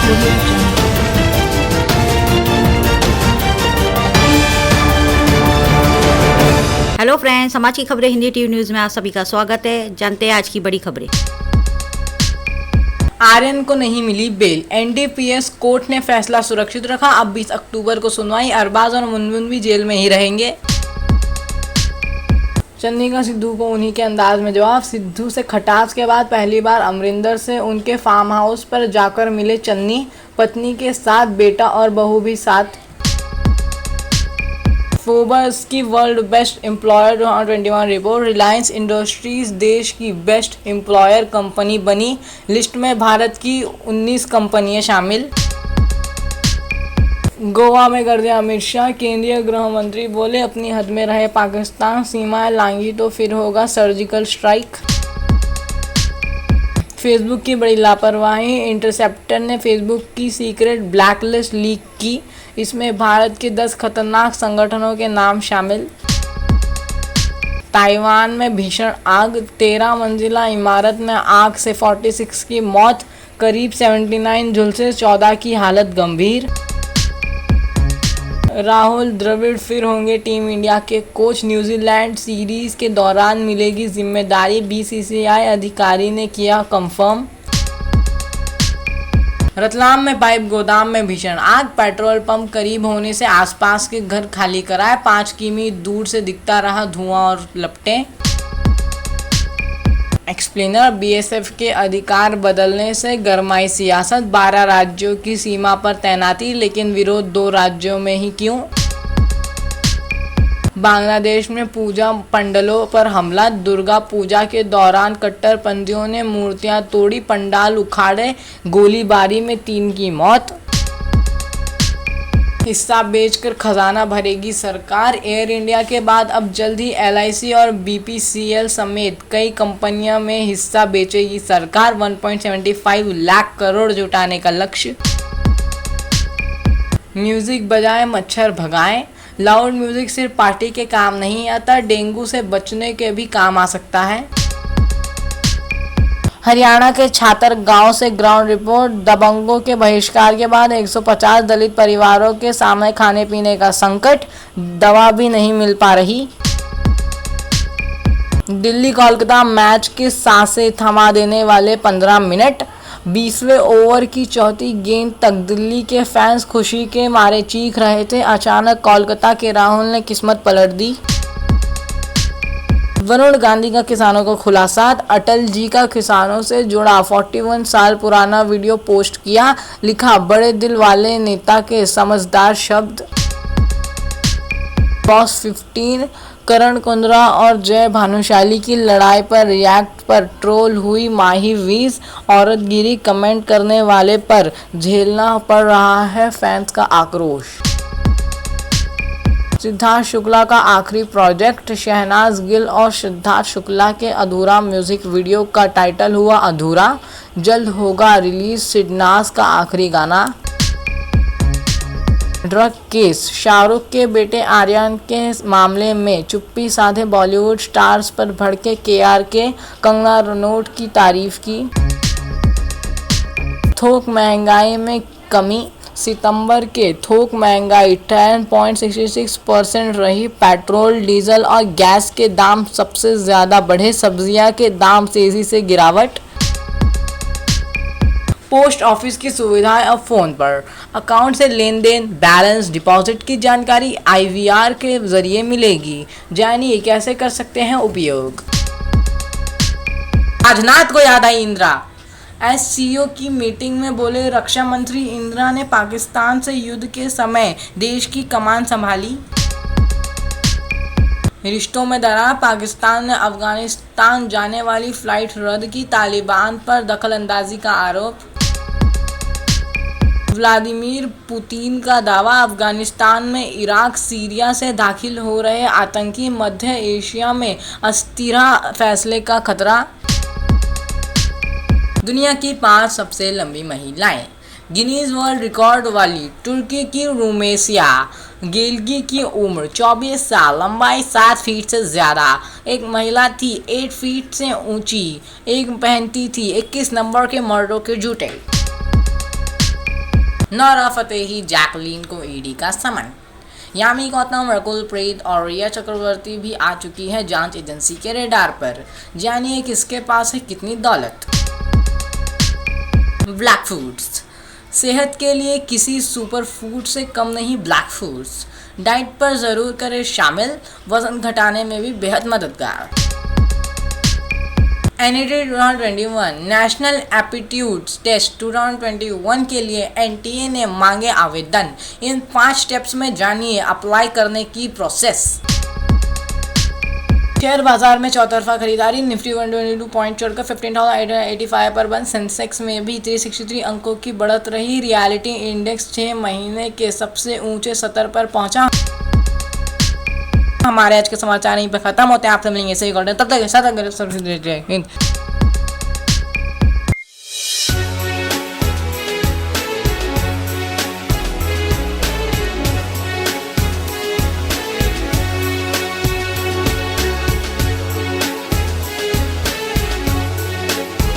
Hello friends, समाज की खबरें हिंदी टीवी न्यूज़ में आप सभी का स्वागत है। जानते हैं आज की बड़ी खबरें। आर्यन को नहीं मिली बेल, एनडीपीएस कोर्ट ने फैसला सुरक्षित रखा। अब 20 अक्टूबर को सुनवाई। अरबाज और मुनमुन भी जेल में ही रहेंगे। चन्नी का सिद्धू को उन्हीं के अंदाज में जवाब। सिद्धू से खटास के बाद पहली बार अमरिंदर से उनके फार्म हाउस पर जाकर मिले चन्नी। पत्नी के साथ बेटा और बहू भी साथ। फोर्ब्स की world best employer 2021 report. Reliance industries देश की बेस्ट एम्प्लॉयर कंपनी बनी। लिस्ट में भारत की 19 कंपनियां शामिल। गोवा में गर्जे अमित शाह। केंद्रीय गृह मंत्री बोले अपनी हद में रहे पाकिस्तान, सीमाएं लांघी तो फिर होगा सर्जिकल स्ट्राइक। फेसबुक की बड़ी लापरवाही। इंटरसेप्टर ने फेसबुक की सीक्रेट ब्लैकलिस्ट लीक की। इसमें भारत के 10 खतरनाक संगठनों के नाम शामिल। ताइवान में भीषण आग। 13 मंजिला इमारत में आग से 46 की मौत, करीब 79 झुलसे, 14 की हालत गंभीर। राहुल द्रविड़ फिर होंगे टीम इंडिया के कोच। न्यूजीलैंड सीरीज के दौरान मिलेगी जिम्मेदारी, बीसीसीआई अधिकारी ने किया कंफर्म। रतलाम में पाइप गोदाम में भीषण आग। पेट्रोल पंप करीब होने से आसपास के घर खाली कराए। 5 किमी दूर से दिखता रहा धुआं और लपटें। एक्सप्लेनर। बीएसएफ के अधिकार बदलने से गरमाई सियासत। 12 राज्यों की सीमा पर तैनाती, लेकिन विरोध 2 राज्यों में ही क्यों। बांग्लादेश में पूजा पंडालों पर हमला। दुर्गा पूजा के दौरान कट्टरपंथियों ने मूर्तियां तोड़ी, पंडाल उखाड़े। गोलीबारी में 3 की मौत। हिस्सा बेचकर खजाना भरेगी सरकार। एयर इंडिया के बाद अब जल्द ही एलआईसी और बीपीसीएल समेत कई कंपनियों में हिस्सा बेचेगी सरकार। 1.75 लाख करोड़ जुटाने का लक्ष्य। म्यूजिक बजाएं, मच्छर भगाएं। लाउड म्यूजिक सिर्फ पार्टी के काम नहीं आता, डेंगू से बचने के भी काम आ सकता है। हरियाणा के छात्र गांव से ग्राउंड रिपोर्ट। दबंगों के बहिष्कार के बाद 150 दलित परिवारों के सामने खाने पीने का संकट, दवा भी नहीं मिल पा रही। दिल्ली कोलकाता मैच की सांसें थमा देने वाले 15 मिनट। 20वें ओवर की चौथी गेंद तक दिल्ली के फैंस खुशी के मारे चीख रहे थे। अचानक कोलकाता के राहुल ने किस्मत पलट दी। वरुण गांधी का किसानों को खुलासा। अटल जी का किसानों से जुड़ा 41 साल पुराना वीडियो पोस्ट किया। लिखा, बड़े दिल वाले नेता के समझदार शब्द। बॉस 15। करण कुंद्रा और जय भानुशाली की लड़ाई पर रिएक्ट पर ट्रोल हुई माही वीज। औरतगिरी कमेंट करने वाले पर झेलना पड़ रहा है फैंस का आक्रोश। सिद्धार्थ शुक्ला का आखिरी प्रोजेक्ट। शहनाज गिल और सिद्धार्थ शुक्ला के अधूरा म्यूजिक वीडियो का टाइटल हुआ अधूरा। जल्द होगा रिलीज सिडनाज का आखिरी गाना। Drug case. शाहरुख के बेटे आर्यन के मामले में चुप्पी साधे बॉलीवुड स्टार्स पर भड़के केआरके। कंगना रनौत की तारीफ की। थोक महंगाई में कमी। सितंबर के थोक महंगाई 10.66% रही। पेट्रोल, डीजल और गैस के दाम सबसे ज्यादा बढ़े। सब्जियां के दाम तेजी से गिरावट। पोस्ट ऑफिस की सुविधाएं अब फोन पर। अकाउंट से लेन देन, बैलेंस, डिपॉजिट की जानकारी आईवीआर के जरिए मिलेगी। जानिए कैसे कर सकते हैं उपयोग। राजनाथ को याद आई इंदिरा। एससीओ की मीटिंग में बोले रक्षा मंत्री, इंदिरा ने पाकिस्तान से युद्ध के समय देश की कमान संभाली। रिश्तों में दरार। पाकिस्तान ने अफगानिस्तान जाने वाली फ्लाइट रद्द की। तालिबान पर दखलंदाजी का आरोप। व्लादिमीर पुतिन का दावा, अफगानिस्तान में इराक, सीरिया से दाखिल हो रहे आतंकी। मध्य एशिया में अस्थिर फैसले का खतरा। दुनिया की 5 सबसे लंबी महिलाएं। गिनीज वर्ल्ड रिकॉर्ड वाली तुर्की की रूमेसिया गेल्गी की उम्र 24 साल, लंबाई 7 फीट से ज़्यादा। एक महिला थी 8 फीट से ऊंची। एक पहनती थी 21 नंबर के मर्दों के जूते। नोरा फतेही, जैकलीन को ईडी का समन। यामी गौतम, रकुल प्रीत और रिया चक्रवर्ती भी आ चुकी है जांच एजेंसी के रेडार पर। जानिए किसके पास है कितनी दौलत। ब्लैक फूड्स सेहत के लिए किसी सुपर फूड से कम नहीं। ब्लैक फूड्स डाइट पर ज़रूर करें शामिल, वजन घटाने में भी बेहद मददगार। एनईटी 2021 नेशनल एप्टीट्यूड टेस्ट 2021 के लिए एनटीए ने मांगे आवेदन। इन 5 स्टेप्स में जानिए अप्लाई करने की प्रोसेस। शेयर बाजार में चौतरफा खरीदारी। निफ्टी 122 पॉइंट चढ़कर 15,885 पर बंद। सेंसेक्स में भी 363 अंकों की बढ़त रही। रियलिटी इंडेक्स 6 महीने के सबसे ऊंचे स्तर पर पहुंचा। हमारे आज के समाचार यहीं पर खत्म होते हैं। आपसे मिलेंगे सही तब तक